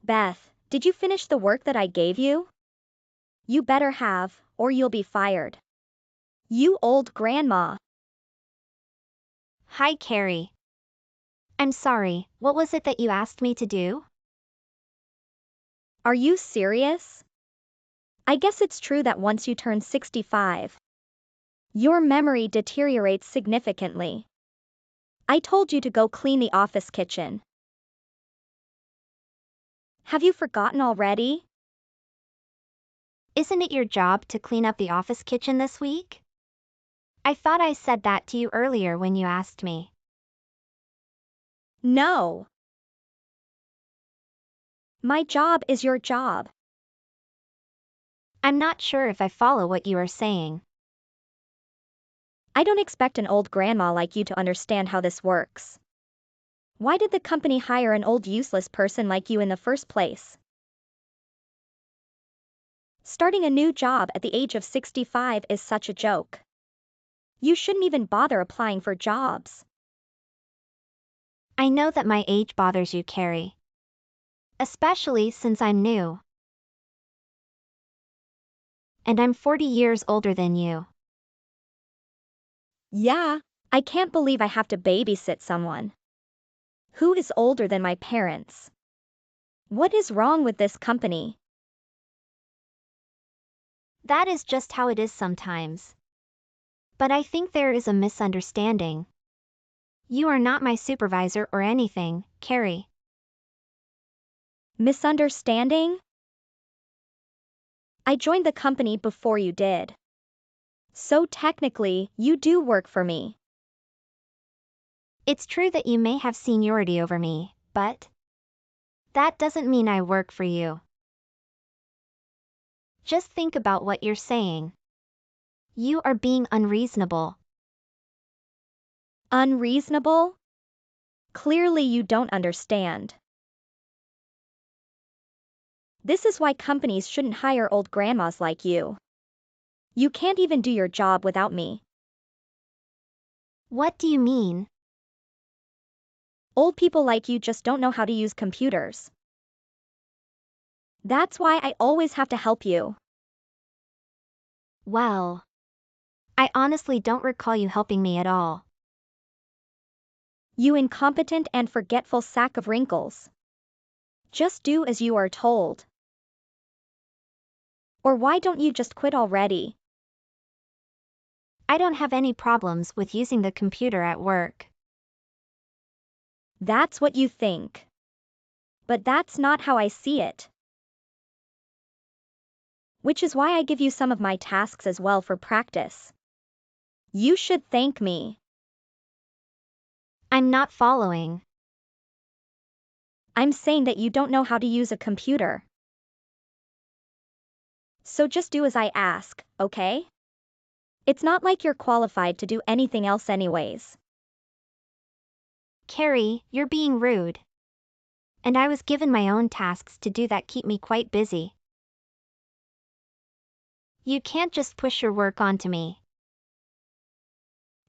Beth, did you finish the work that I gave you? You better have, or you'll be fired. You old grandma. Hi, Carrie. I'm sorry, what was it that you asked me to do? Are you serious? I guess it's true that once you turn 65, your memory deteriorates significantly. I told you to go clean the office kitchen. Have you forgotten already? Isn't it your job to clean up the office kitchen this week? I thought I said that to you earlier when you asked me. No. My job is your job. I'm not sure if I follow what you are saying. I don't expect an old grandma like you to understand how this works. Why did the company hire an old useless person like you in the first place? Starting a new job at the age of 65 is such a joke. You shouldn't even bother applying for jobs. I know that my age bothers you, Carrie. Especially since I'm new. And I'm 40 years older than you. Yeah, I can't believe I have to babysit someone who is older than my parents. What is wrong with this company? That is just how it is sometimes. But I think there is a misunderstanding. You are not my supervisor or anything, Carrie. Misunderstanding? I joined the company before you did. So technically, you do work for me. It's true that you may have seniority over me, but that doesn't mean I work for you. Just think about what you're saying. You are being unreasonable. Unreasonable? Clearly you don't understand. This is why companies shouldn't hire old grandmas like you. You can't even do your job without me. What do you mean? Old people like you just don't know how to use computers. That's why I always have to help you. Well, I honestly don't recall you helping me at all. You incompetent and forgetful sack of wrinkles. Just do as you are told. Or why don't you just quit already? I don't have any problems with using the computer at work. That's what you think. But that's not how I see it. Which is why I give you some of my tasks as well for practice. You should thank me. I'm not following. I'm saying that you don't know how to use a computer. So just do as I ask, okay? It's not like you're qualified to do anything else anyways. Carrie, you're being rude. And I was given my own tasks to do that keep me quite busy. You can't just push your work onto me.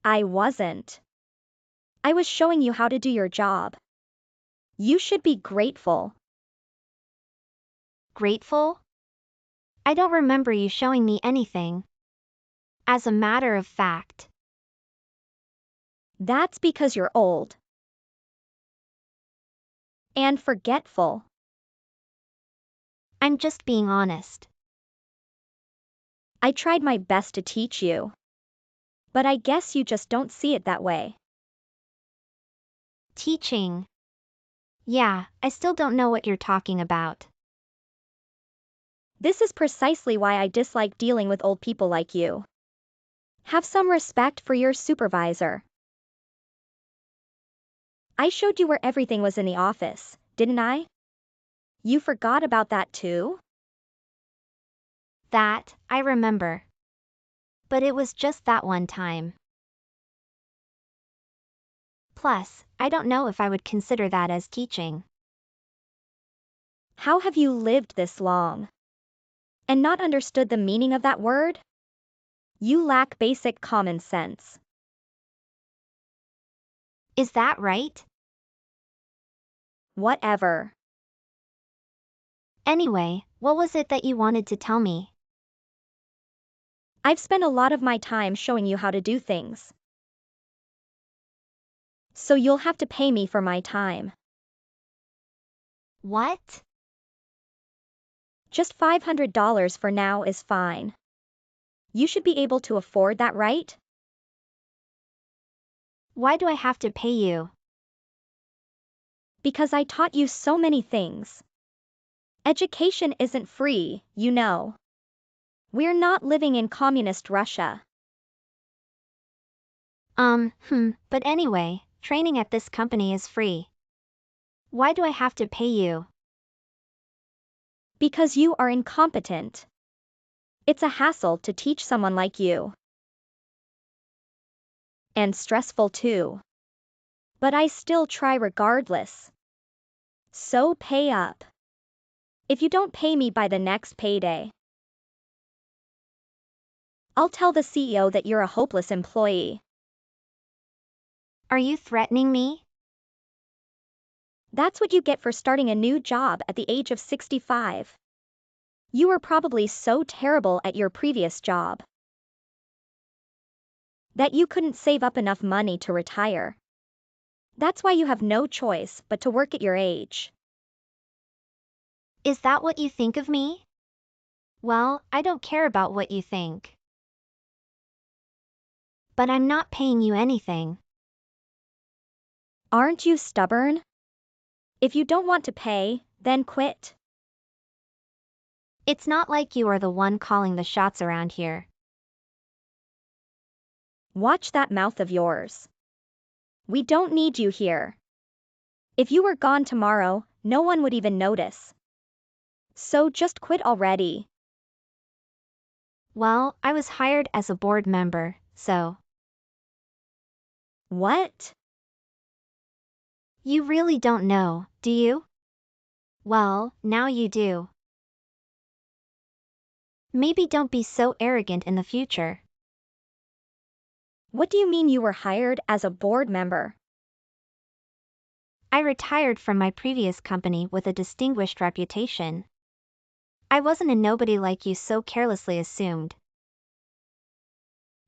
I wasn't. I was showing you how to do your job. You should be grateful. Grateful? I don't remember you showing me anything. As a matter of fact. That's because you're old. And forgetful. I'm just being honest. I tried my best to teach you. But I guess you just don't see it that way. Teaching. Yeah, I still don't know what you're talking about. This is precisely why I dislike dealing with old people like you. Have some respect for your supervisor. I showed you where everything was in the office, didn't I? You forgot about that too? That, I remember. But it was just that one time. Plus, I don't know if I would consider that as teaching. How have you lived this long? And not understood the meaning of that word? You lack basic common sense. Is that right? Whatever. Anyway, what was it that you wanted to tell me? I've spent a lot of my time showing you how to do things. So you'll have to pay me for my time. What? Just $500 for now is fine. You should be able to afford that, right? Why do I have to pay you? Because I taught you so many things. Education isn't free, you know. We're not living in communist Russia. But anyway, training at this company is free. Why do I have to pay you? Because you are incompetent. It's a hassle to teach someone like you. And stressful too. But I still try regardless. So pay up. If you don't pay me by the next payday, I'll tell the CEO that you're a hopeless employee. Are you threatening me? That's what you get for starting a new job at the age of 65. You were probably so terrible at your previous job that you couldn't save up enough money to retire. That's why you have no choice but to work at your age. Is that what you think of me? Well, I don't care about what you think. But I'm not paying you anything. Aren't you stubborn? If you don't want to pay, then quit. It's not like you are the one calling the shots around here. Watch that mouth of yours. We don't need you here. If you were gone tomorrow, no one would even notice. So just quit already. Well, I was hired as a board member, so. What? You really don't know, do you? Well, now you do. Maybe don't be so arrogant in the future. What do you mean you were hired as a board member? I retired from my previous company with a distinguished reputation. I wasn't a nobody like you so carelessly assumed.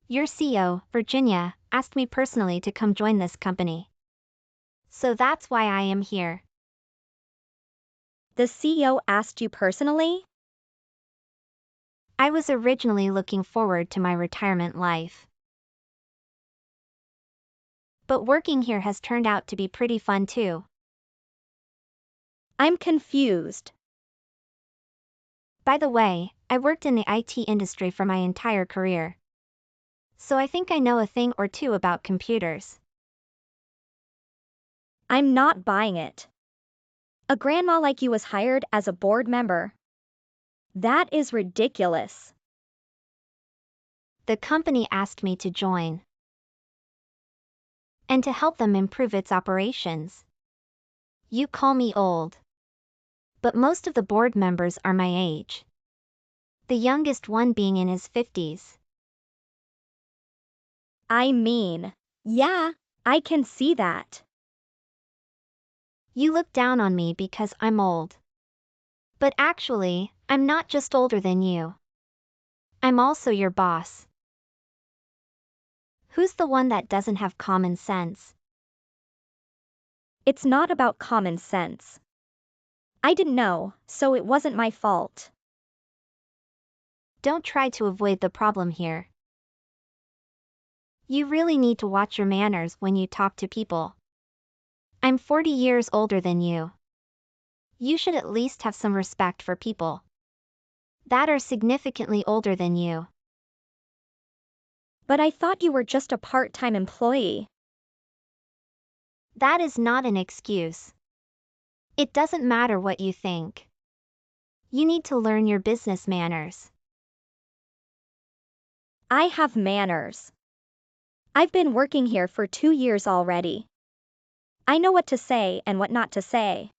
Your CEO, Virginia, asked me personally to come join this company. So that's why I am here. The CEO asked you personally? I was originally looking forward to my retirement life. But working here has turned out to be pretty fun too. I'm confused. By the way, I worked in the IT industry for my entire career. So I think I know a thing or two about computers. I'm not buying it. A grandma like you was hired as a board member. That is ridiculous. The company asked me to join. And to help them improve its operations. You call me old. But most of the board members are my age. The youngest one being in his 50s. I mean, yeah, I can see that. You look down on me because I'm old. But actually, I'm not just older than you. I'm also your boss. Who's the one that doesn't have common sense? It's not about common sense. I didn't know, so it wasn't my fault. Don't try to avoid the problem here. You really need to watch your manners when you talk to people. I'm 40 years older than you. You should at least have some respect for people that are significantly older than you. But I thought you were just a part-time employee. That is not an excuse. It doesn't matter what you think. You need to learn your business manners. I have manners. I've been working here for 2 years already. I know what to say and what not to say.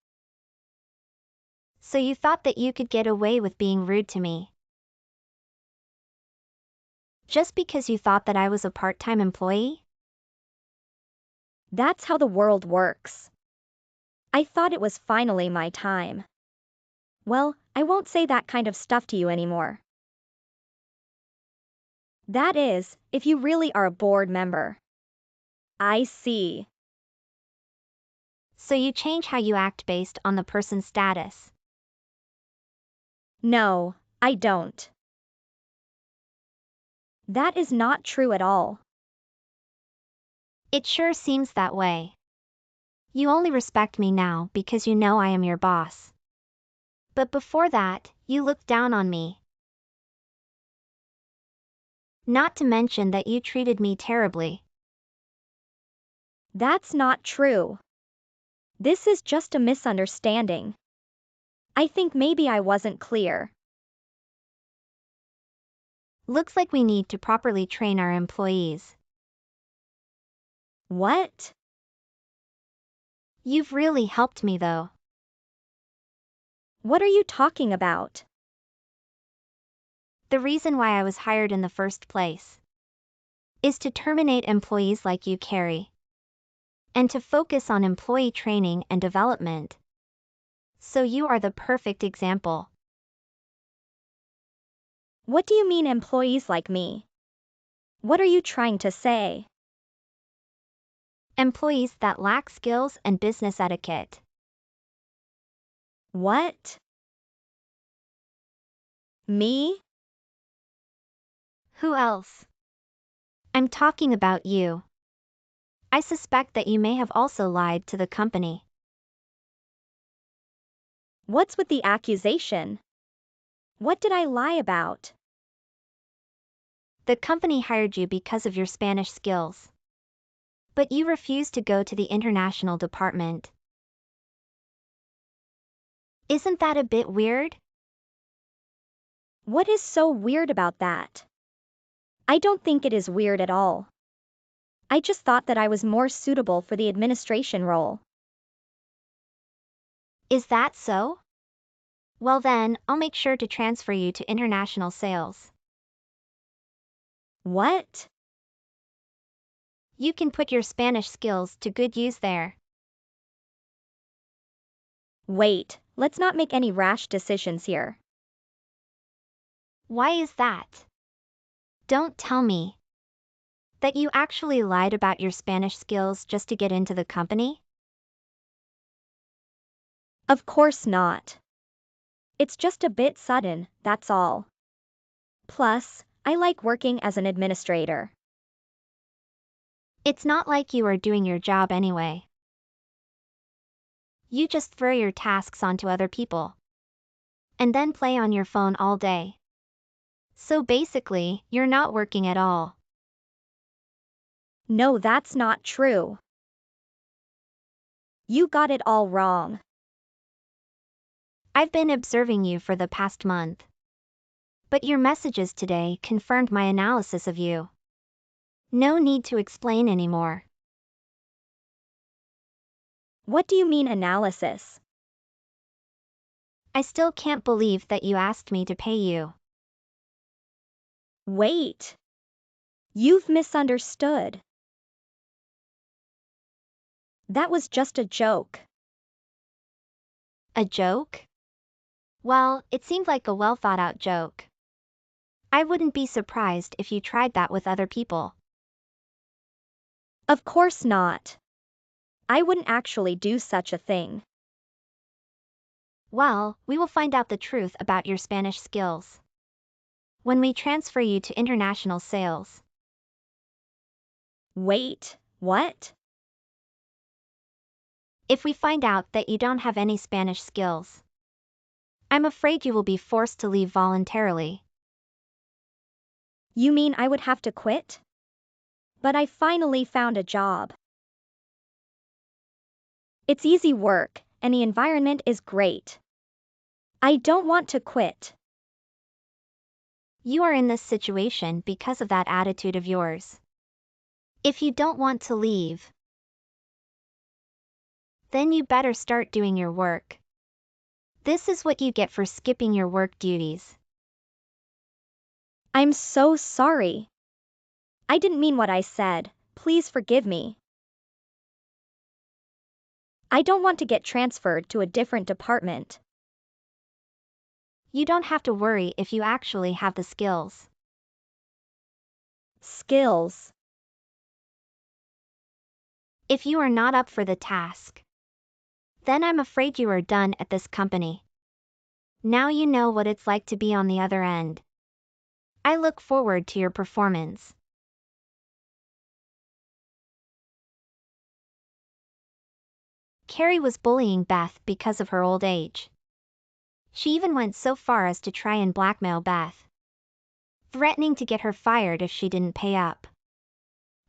So you thought that you could get away with being rude to me? Just because you thought that I was a part-time employee? That's how the world works. I thought it was finally my time. Well, I won't say that kind of stuff to you anymore. That is, if you really are a board member. I see. So you change how you act based on the person's status. No, I don't. That is not true at all. It sure seems that way. You only respect me now because you know I am your boss. But before that, you looked down on me. Not to mention that you treated me terribly. That's not true. This is just a misunderstanding. I think maybe I wasn't clear. Looks like we need to properly train our employees. What? You've really helped me though. What are you talking about? The reason why I was hired in the first place is to terminate employees like you, Carrie, and to focus on employee training and development. So you are the perfect example. What do you mean employees like me? What are you trying to say? Employees that lack skills and business etiquette. What? Me? Who else? I'm talking about you. I suspect that you may have also lied to the company. What's with the accusation? What did I lie about? The company hired you because of your Spanish skills. But you refused to go to the international department. Isn't that a bit weird? What is so weird about that? I don't think it is weird at all. I just thought that I was more suitable for the administration role. Is that so? Well then, I'll make sure to transfer you to international sales. What? You can put your Spanish skills to good use there. Wait, let's not make any rash decisions here. Why is that? Don't tell me that you actually lied about your Spanish skills just to get into the company? Of course not. It's just a bit sudden, that's all. Plus, I like working as an administrator. It's not like you are doing your job anyway. You just throw your tasks onto other people. And then play on your phone all day. So basically, you're not working at all. No, that's not true. You got it all wrong. I've been observing you for the past month. But your messages today confirmed my analysis of you. No need to explain anymore. What do you mean analysis? I still can't believe that you asked me to pay you. Wait. You've misunderstood. That was just a joke. A joke? Well, it seemed like a well thought out joke. I wouldn't be surprised if you tried that with other people. Of course not. I wouldn't actually do such a thing. Well, we will find out the truth about your Spanish skills when we transfer you to international sales. Wait, what? If we find out that you don't have any Spanish skills, I'm afraid you will be forced to leave voluntarily. You mean I would have to quit? But I finally found a job. It's easy work, and the environment is great. I don't want to quit. You are in this situation because of that attitude of yours. If you don't want to leave, then you better start doing your work. This is what you get for skipping your work duties. I'm so sorry. I didn't mean what I said, please forgive me. I don't want to get transferred to a different department. You don't have to worry if you actually have the skills. Skills. If you are not up for the task, then I'm afraid you are done at this company. Now you know what it's like to be on the other end. I look forward to your performance. Carrie was bullying Beth because of her old age. She even went so far as to try and blackmail Beth, threatening to get her fired if she didn't pay up.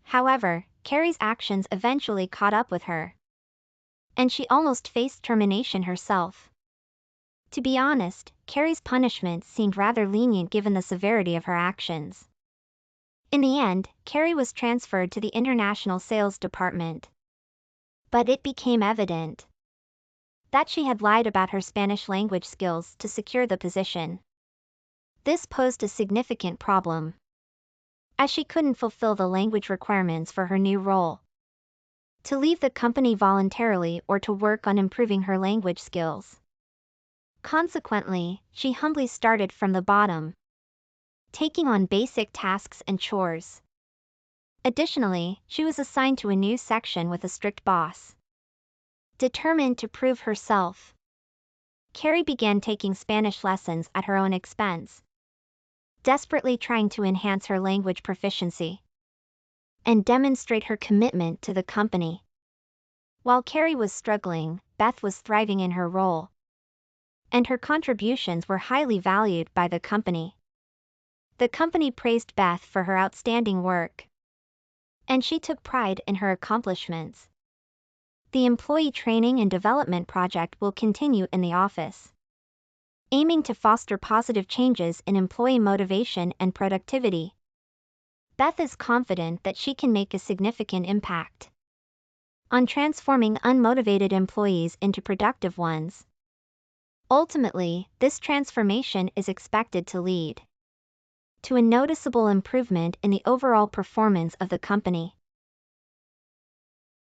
However, Carrie's actions eventually caught up with her, and she almost faced termination herself. To be honest, Carrie's punishment seemed rather lenient given the severity of her actions. In the end, Carrie was transferred to the international sales department. But it became evident that she had lied about her Spanish language skills to secure the position. This posed a significant problem, as she couldn't fulfill the language requirements for her new role. To leave the company voluntarily or to work on improving her language skills. Consequently, she humbly started from the bottom, taking on basic tasks and chores. Additionally, she was assigned to a new section with a strict boss. Determined to prove herself, Carrie began taking Spanish lessons at her own expense, desperately trying to enhance her language proficiency and demonstrate her commitment to the company. While Carrie was struggling, Beth was thriving in her role, and her contributions were highly valued by the company. The company praised Beth for her outstanding work, and she took pride in her accomplishments. The employee training and development project will continue in the office, aiming to foster positive changes in employee motivation and productivity. Beth is confident that she can make a significant impact on transforming unmotivated employees into productive ones. Ultimately, this transformation is expected to lead to a noticeable improvement in the overall performance of the company.